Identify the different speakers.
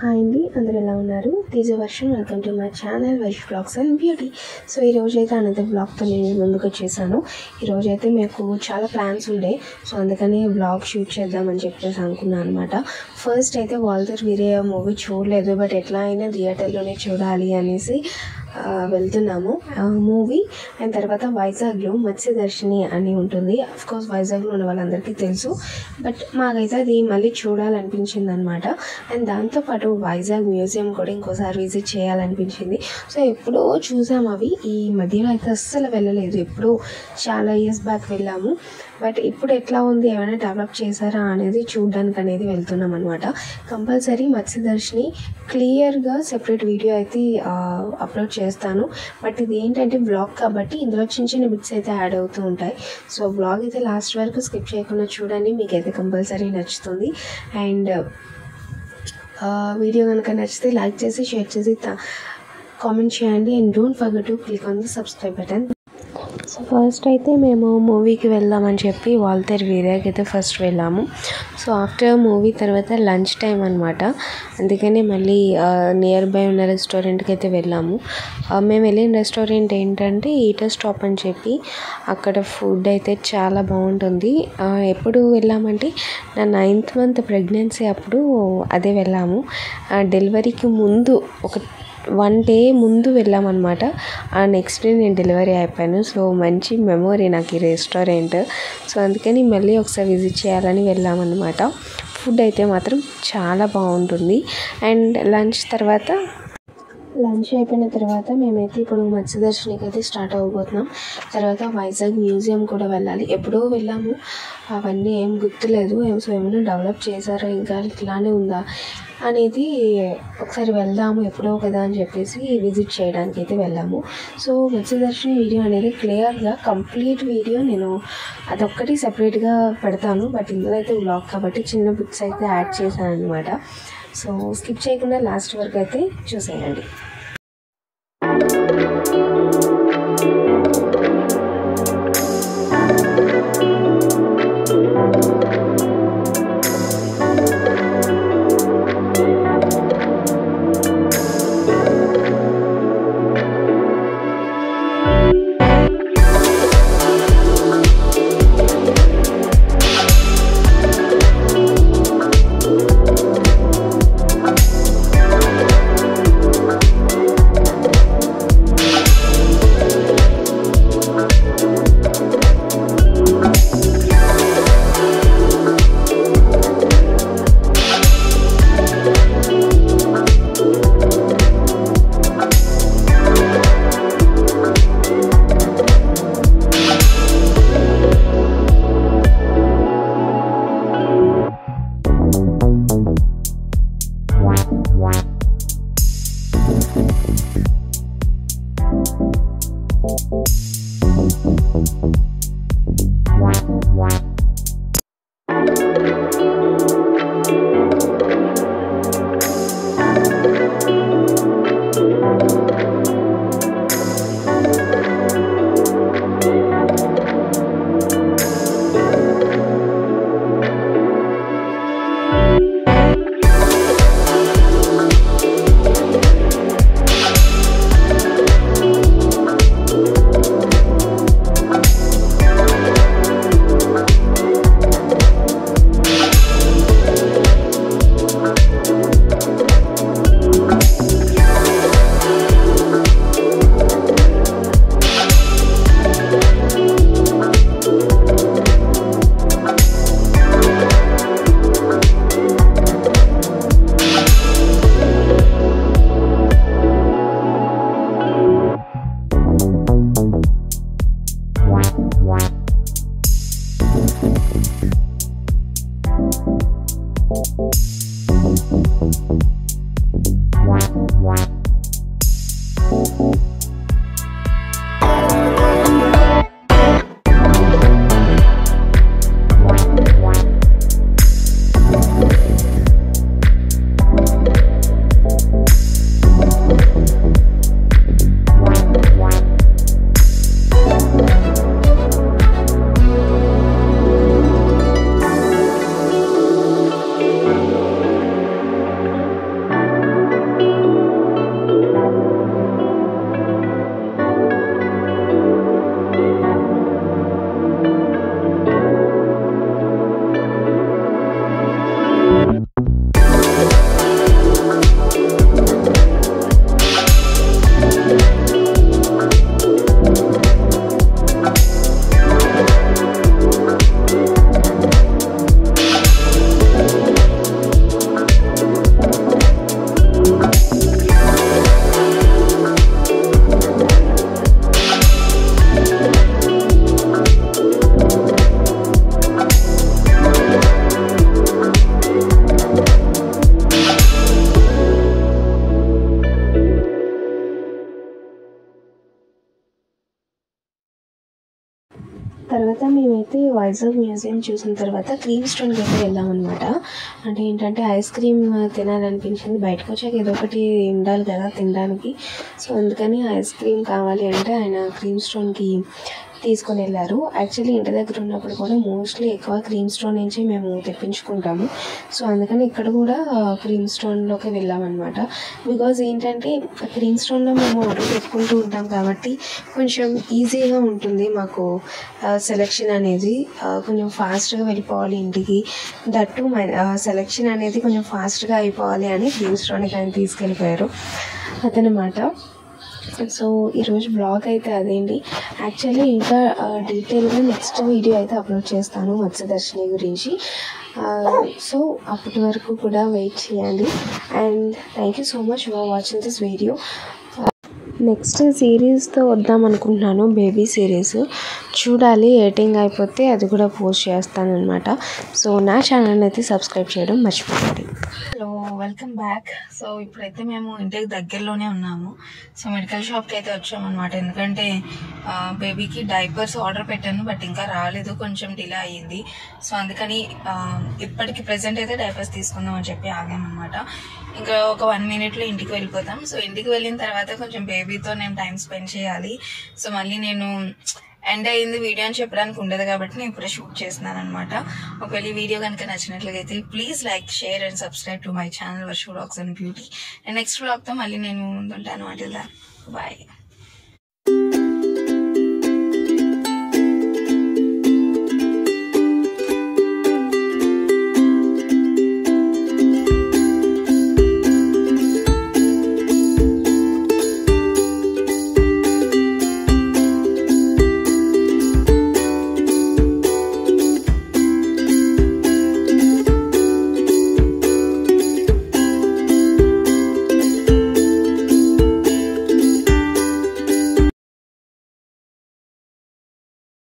Speaker 1: Hi అండి, అందరూ ఎలా ఉన్నారు? దిస్ వర్షన్ welcome to my channel Vaish blogs and beauty. So ఈరోజైతే అనదర్ బ్లాగ్తో నేను ముందుకు వచ్చేసాను. ఈరోజైతే మీకు చాలా ప్లాన్స్ ఉండే, సో అందుకని బ్లాగ్ షూట్ చేద్దామని చెప్పేసి అనుకున్నాను అనమాట. ఫస్ట్ అయితే వాల్టర్ వీరే మూవీ చూడలేదు, బట్ ఎట్లా అయినా థియేటర్లోనే చూడాలి అనేసి వెళ్తున్నాము మూవీ. అండ్ తర్వాత వైజాగ్లో మత్స్యదర్శిని అని ఉంటుంది. అఫ్కోర్స్ వైజాగ్లో ఉన్న వాళ్ళందరికీ తెలుసు, బట్ మాకైతే అది మళ్ళీ చూడాలనిపించింది అనమాట. అండ్ దాంతోపాటు వైజాగ్ మ్యూజియం కూడా ఇంకోసారి విజిట్ చేయాలనిపించింది. సో ఎప్పుడో చూసాము అవి, ఈ మధ్యలో అయితే అస్సలు వెళ్ళలేదు. ఎప్పుడో చాలా ఇయర్స్ బ్యాక్ వెళ్ళాము, బట్ ఇప్పుడు ఎట్లా ఉంది, ఏమైనా డెవలప్ చేశారా అనేది చూడడానికి అనేది వెళ్తున్నాం అనమాట. కంపల్సరీ మత్స్యదర్శిని క్లియర్గా సెపరేట్ వీడియో అయితే అప్లోడ్ చేస్తాను. బట్ ఇది ఏంటంటే బ్లాగ్ కాబట్టి ఇందులో చిన్న చిన్న బిట్స్ అయితే యాడ్ అవుతూ ఉంటాయి. సో బ్లాగ్ అయితే లాస్ట్ వరకు స్కిప్ చేయకుండా చూడండి, మీకైతే కంపల్సరీ నచ్చుతుంది. అండ్ వీడియో కనుక నచ్చితే లైక్ చేసి షేర్ చేసి కామెంట్ చేయండి. And don't forget to click on the subscribe button. So first అయితే మేము మూవీకి వెళ్దామని చెప్పి వాల్టర్ వీరేకి అయితే ఫస్ట్ వెళ్ళాము. సో ఆఫ్టర్ మూవీ తర్వాత లంచ్ టైం అనమాట, అందుకని మళ్ళీ నియర్ బై ఉన్న రెస్టారెంట్కి అయితే వెళ్ళాము. మేము వెళ్ళిన రెస్టారెంట్ ఏంటంటే ఈటర్ స్టాప్ అని చెప్పి, అక్కడ ఫుడ్ అయితే చాలా బాగుంటుంది. ఎప్పుడు వెళ్ళామంటే నా 9th month ప్రెగ్నెన్సీ అప్పుడు అదే వెళ్ళాము. డెలివరీకి ముందు ఒక 1 day ముందు వెళ్ళామన్నమాట. ఆ నెక్స్ట్ డే నేను డెలివరీ అయిపోయాను. సో మంచి మెమొరీ నాకు ఈ రెస్టారెంట్. సో అందుకని మళ్ళీ ఒకసారి విజిట్ చేయాలని వెళ్ళామన్నమాట. ఫుడ్ అయితే మాత్రం చాలా బాగుంటుంది. అండ్ లంచ్ అయిపోయిన తర్వాత మేమైతే ఇప్పుడు మత్స్యదర్శినికి అయితే స్టార్ట్ అవ్వబోతున్నాం. తర్వాత వైజాగ్ మ్యూజియం కూడా వెళ్ళాలి. ఎప్పుడో వెళ్ళాము, అవన్నీ ఏం గుర్తులేదు. సో ఏమైనా డెవలప్ చేశారా, ఇంకా ఇట్లానే ఉందా అనేది ఒకసారి వెళ్దాము ఎప్పుడో కదా అని చెప్పేసి విజిట్ చేయడానికి అయితే వెళ్ళాము. సో మత్స్యదర్శిని వీడియో అనేది క్లియర్గా కంప్లీట్ వీడియో నేను అదొక్కటి సపరేట్గా పెడతాను, బట్ ఇందులో అయితే వ్లాగ్ కాబట్టి చిన్న బిట్స్ అయితే యాడ్ చేశాను అనమాట. సో స్కిప్ చేయకుండా లాస్ట్ వరకు అయితే చూసేయండి. వైజాగ్ మ్యూజియం చూసిన తర్వాత క్రీమ్ స్టోన్కి అయితే వెళ్ళామన్నమాట. అంటే ఏంటంటే ఐస్ క్రీమ్ తినాలనిపించింది. బయటకు వచ్చాక ఏదో ఒకటి ఉండాలి కదా తినడానికి. సో అందుకని ఐస్ క్రీమ్ కావాలి అంటే ఆయన క్రీమ్ స్టోన్కి తీసుకొని వెళ్ళారు. యాక్చువల్లీ ఇంటి దగ్గర ఉన్నప్పుడు కూడా మోస్ట్లీ ఎక్కువ క్రీమ్ స్టోన్ నుంచి మేము తెప్పించుకుంటాము. సో అందుకని ఇక్కడ కూడా క్రీమ్ స్టోన్లోకి వెళ్ళామన్నమాట. బికాజ్ ఏంటంటే క్రీమ్ స్టోన్లో మేము ఆర్డర్ పెట్టుకుంటూ ఉంటాం కాబట్టి కొంచెం ఈజీగా ఉంటుంది మాకు సెలెక్షన్ అనేది. కొంచెం ఫాస్ట్గా వెళ్ళిపోవాలి ఇంటికి, దట్టు సెలెక్షన్ అనేది కొంచెం ఫాస్ట్గా అయిపోవాలి అని క్రీమ్ స్టోన్కి ఆయన తీసుకెళ్ళిపోయారు అదనమాట. సో ఈరోజు బ్లాగ్ అయితే అదేంటి. యాక్చువల్లీ ఇంకా డీటెయిల్గా నెక్స్ట్ వీడియో అయితే అప్లోడ్ చేస్తాను మత్స్యదర్శిని గురించి. సో అప్పటి వరకు కూడా వెయిట్ చేయండి. And thank you so much for watching this video. Next సిరీస్తో వద్దాం అనుకుంటున్నాను, బేబీ సిరీస్. చూడాలి, ఎడిటింగ్ అయిపోతే అది కూడా పోస్ట్ చేస్తాను అనమాట. సో నా ఛానల్ అయితే సబ్స్క్రైబ్ చేయడం మర్చిపోకండి. Hello, welcome back. సో ఇప్పుడైతే మేము ఇంటికి దగ్గరలోనే ఉన్నాము. సో మెడికల్ షాప్కి అయితే వచ్చామన్నమాట. ఎందుకంటే బేబీకి డైపర్స్ ఆర్డర్ పెట్టాను, బట్ ఇంకా రాలేదు, కొంచెం డిలే అయ్యింది. సో అందుకని ఇప్పటికి ప్రెజెంట్ అయితే డైపర్స్ తీసుకుందాం అని చెప్పి ఆగామన్నమాట. ఇంకా ఒక 1 minute ఇంటికి వెళ్ళిపోతాం. సో ఇంటికి వెళ్ళిన తర్వాత కొంచెం బేబీతో నేను టైం స్పెండ్ చేయాలి. సో మళ్ళీ నేను ఎండ్ అయ్యింది వీడియో అని చెప్పడానికి ఉండదు కాబట్టి నేను ఇప్పుడే షూట్ చేస్తున్నాను అనమాట. ఒకవేళ ఈ వీడియో కనుక నచ్చినట్లయితే please like, share and subscribe to my channel Varsha vlogs and beauty. And next వ్లాగ్తో మళ్ళీ నేను ముందుంటాను. అంటే బాయ్.